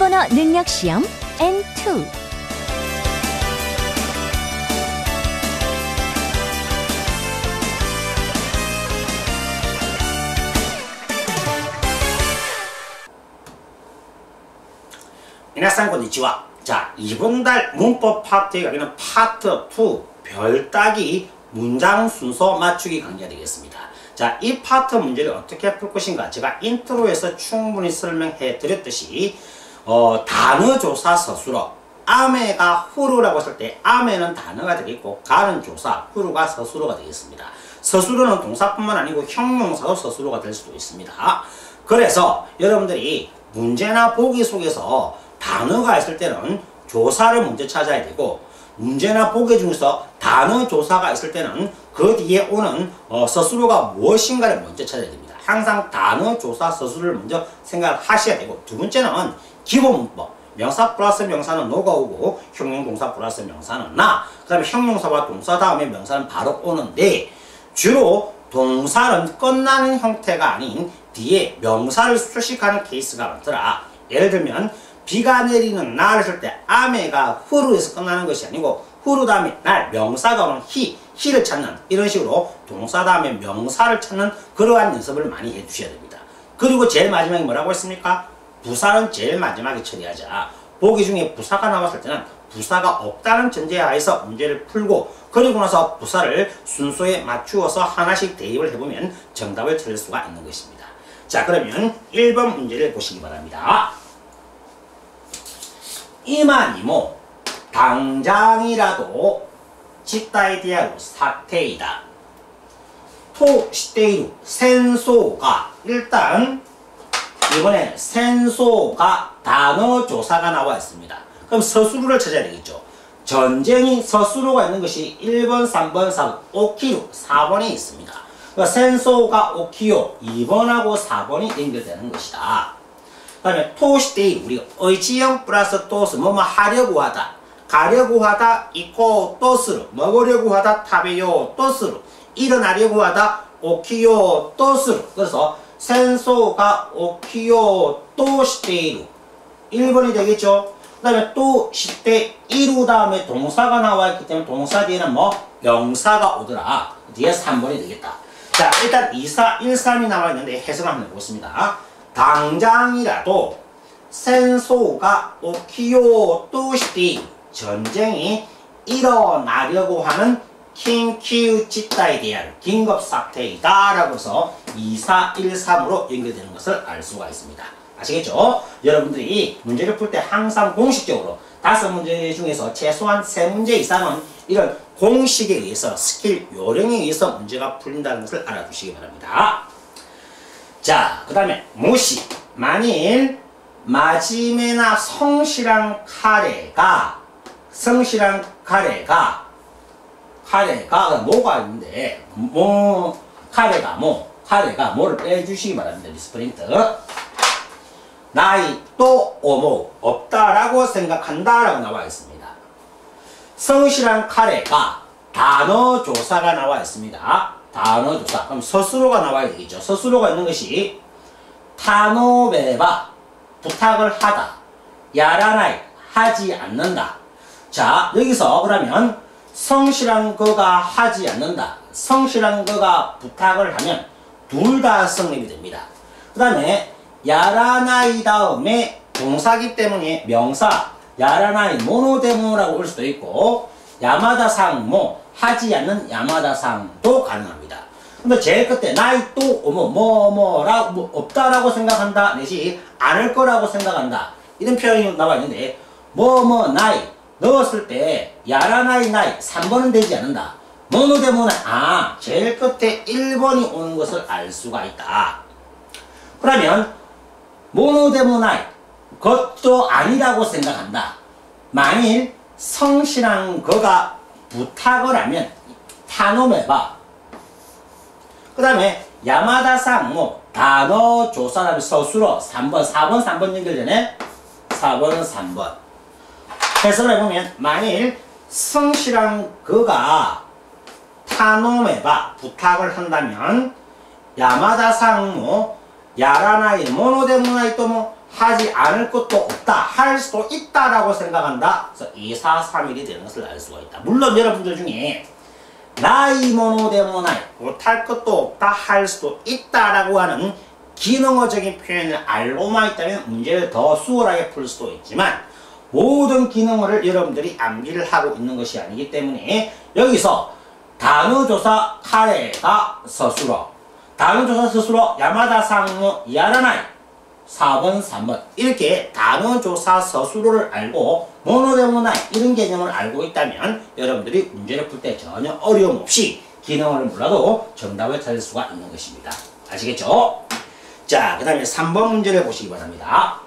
일본어 능력 시험 N2. 미나상 konnichiwa. 자, 이번 달 문법 파트에 가면 파트 2 별따기 문장 순서 맞추기 강의가 되겠습니다. 자, 이 파트 문제를 어떻게 풀 것인가 제가 인트로에서 충분히 설명해 드렸듯이 단어 조사 서술어 아메가 후루라고 했을 때 아메는 단어가 되겠고 가는 조사 후루가 서술어가 되겠습니다. 서술어는 동사뿐만 아니고 형용사도 서술어가 될 수도 있습니다. 그래서 여러분들이 문제나 보기 속에서 단어가 있을 때는 조사를 먼저 찾아야 되고 문제나 보기 중에서 단어 조사가 있을 때는 그 뒤에 오는 서술어가 무엇인가를 먼저 찾아야 됩니다. 항상 단어 조사 서술어를 먼저 생각하셔야 되고 두 번째는 기본 문법 명사 플러스 명사는 노가 오고 형용동사 플러스 명사는 나 그 다음에 형용사와 동사 다음에 명사는 바로 오는데 주로 동사는 끝나는 형태가 아닌 뒤에 명사를 수식하는 케이스가 많더라. 예를 들면 비가 내리는 날을 쓸 때 아메가 후루에서 끝나는 것이 아니고 후루 다음에 날 명사가 오는 히를 찾는 이런 식으로 동사 다음에 명사를 찾는 그러한 연습을 많이 해주셔야 됩니다. 그리고 제일 마지막에 뭐라고 했습니까? 부사는 제일 마지막에 처리하자. 보기 중에 부사가 나왔을 때는 부사가 없다는 전제하에서 문제를 풀고 그리고 나서 부사를 순서에 맞추어서 하나씩 대입을 해보면 정답을 찾을 수가 있는 것입니다. 자, 그러면 1번 문제를 보시기 바랍니다. 이만이모 당장이라도 짓다에 대하여 사태이다. 토시테이루 센소가 일단 이번에 센소가 단어 조사가 나와 있습니다. 그럼 서술어를 찾아야 되겠죠. 전쟁이 서술어가 있는 것이 1번, 3번, 4번, 오키루 4번에 있습니다. 그러니까 센소가 오키요 2번하고 4번이 연결되는 것이다. 그 다음에 토시테이루 우리가 의지형 플러스 또스 뭐뭐 하려고 하다 가려고 하다 이코 또스루 먹으려고 하다 타베요 또스루 일어나려고 하다 오키요 또스루 그래서 센소가 오키요 또시테이루 1번이 되겠죠. 그 다음에 또 시테 이루 다음에 동사가 나와 있기 때문에 동사 뒤에는 뭐 명사가 오더라. 뒤에 3번이 되겠다. 자, 일단 2, 4, 1, 3이 나와 있는데 해석을 한번 해보겠습니다. 당장이라도 센소가 오키요 또시테 전쟁이 일어나려고 하는 긴큐 짓다에 대한 긴급사태이다 라고 해서 2, 4, 1, 3으로 연결되는 것을 알 수가 있습니다. 아시겠죠? 여러분들이 문제를 풀 때 항상 공식적으로 5문제 중에서 최소한 3문제 이상은 이런 공식에 의해서 스킬 요령에 의해서 문제가 풀린다는 것을 알아두시기 바랍니다. 자, 그 다음에 무시 만일 마지메나 성실한 카레가 뭐가 있는데 카레가 뭐를 빼주시기 바랍니다. 리스프린트 나이 또 오모 없다라고 생각한다 라고 나와 있습니다. 성실한 카레가 단어 조사가 나와 있습니다. 단어 조사 그럼 서술어가 나와야 되겠죠. 서술어가 있는 것이 타노베바 부탁을 하다 야라나이 하지 않는다. 자, 여기서 그러면 성실한 거가 하지 않는다 성실한 거가 부탁을 하면 둘 다 성립이 됩니다. 그 다음에 야라나이 다음에 동사기 때문에 명사 야라나이 모노데모라고 올 수도 있고 야마다상 하지 않는 야마다상도 가능합니다. 근데 제일 끝에 나이 또 뭐라고 없다라고 생각한다 내지 않을 거라고 생각한다 이런 표현이 나와 있는데 나이 넣었을 때 야라나이 나이 3번은 되지 않는다. 모노데모는 제일 끝에 1번이 오는 것을 알 수가 있다. 그러면 모노데모나이 그것도 아니라고 생각한다. 만일 성실한 거가 부탁을 하면 타노메바 그 다음에 야마다상 단어 조사라면 서술어 3번 4번 연결되네. 4번은 3번 해석을 해보면 만일 성실한 거가 타노메바 부탁을 한다면 야마다상 야라나이 모노데모나이 또 하지 않을 것도 없다. 할 수도 있다라고 생각한다. 그래서 2, 4, 3, 1이 되는 것을 알 수가 있다. 물론 여러분들 중에 나이 모노 데모나이 못할 것도 없다. 할 수도 있다라고 하는 기능어적인 표현을 알고만 있다면 문제를 더 수월하게 풀 수도 있지만 모든 기능어를 여러분들이 암기를 하고 있는 것이 아니기 때문에 여기서 단어조사 카레가 스스로 단어조사 스스로 야마다 상무 야라나이 4번 3번 이렇게 단어조사 스스로를 알고 모노데모나이 이런 개념을 알고 있다면 여러분들이 문제를 풀 때 전혀 어려움 없이 기능어를 몰라도 정답을 찾을 수가 있는 것입니다. 아시겠죠? 자, 그 다음에 3번 문제를 보시기 바랍니다.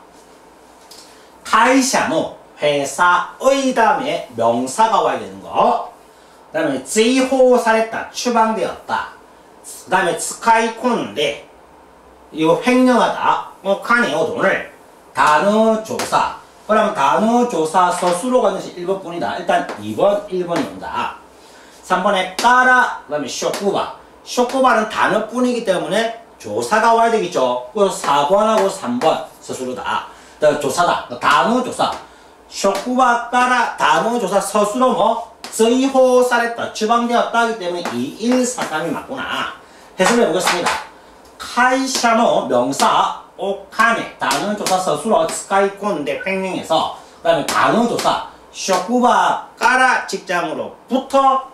카이샤노 회사의 다음에 명사가 와야 되는 거. 그 다음에 지호사랬다 추방되었다. 그 다음에 스카이콘인데 이거 횡령하다. 카네요 돈을 단어조사. 그러면 단어조사 스스로가 있는 것이 1번 뿐이다. 일단 2번 1번이 온다. 3번에 까라 그 다음에 쇼쿠바. 쇼쿠바는 단어뿐이기 때문에 조사가 와야 되겠죠. 그래서 4번하고 3번 스스로다. 조사다. 단어조사. 쇼쿠바 까라 단어조사 스스로 뭐 저희호사랬다. 추방되었다 하기 때문에 2, 1, 4, 3이 맞구나. 해설해 보겠습니다. 카이샤노 명사 오카네 단어조사 스스로 스카이콘인데 횡령해서 그 다음에 단어조사 쇼쿠바 까라 직장으로부터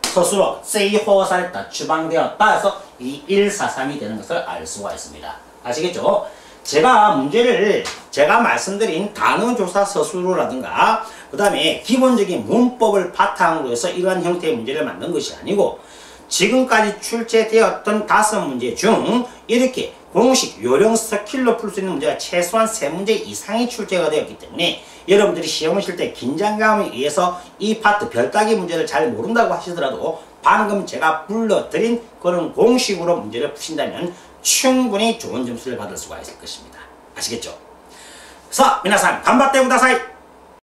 스스로 세이호사랬다. 추방되었다 해서 2, 1, 4, 3이 되는 것을 알 수가 있습니다. 아시겠죠? 제가 문제를 제가 말씀드린 단어조사 스스로라든가 그 다음에 기본적인 문법을 바탕으로 해서 이러한 형태의 문제를 만든 것이 아니고 지금까지 출제되었던 5문제 중 이렇게 공식 요령 스킬로 풀 수 있는 문제가 최소한 3문제 이상이 출제가 되었기 때문에 여러분들이 시험을 칠 때 긴장감에 의해서 이 파트 별따기 문제를 잘 모른다고 하시더라도 방금 제가 불러드린 그런 공식으로 문제를 푸신다면 충분히 좋은 점수를 받을 수가 있을 것입니다. 아시겠죠? 자, 미나상 간바떼 구다사이.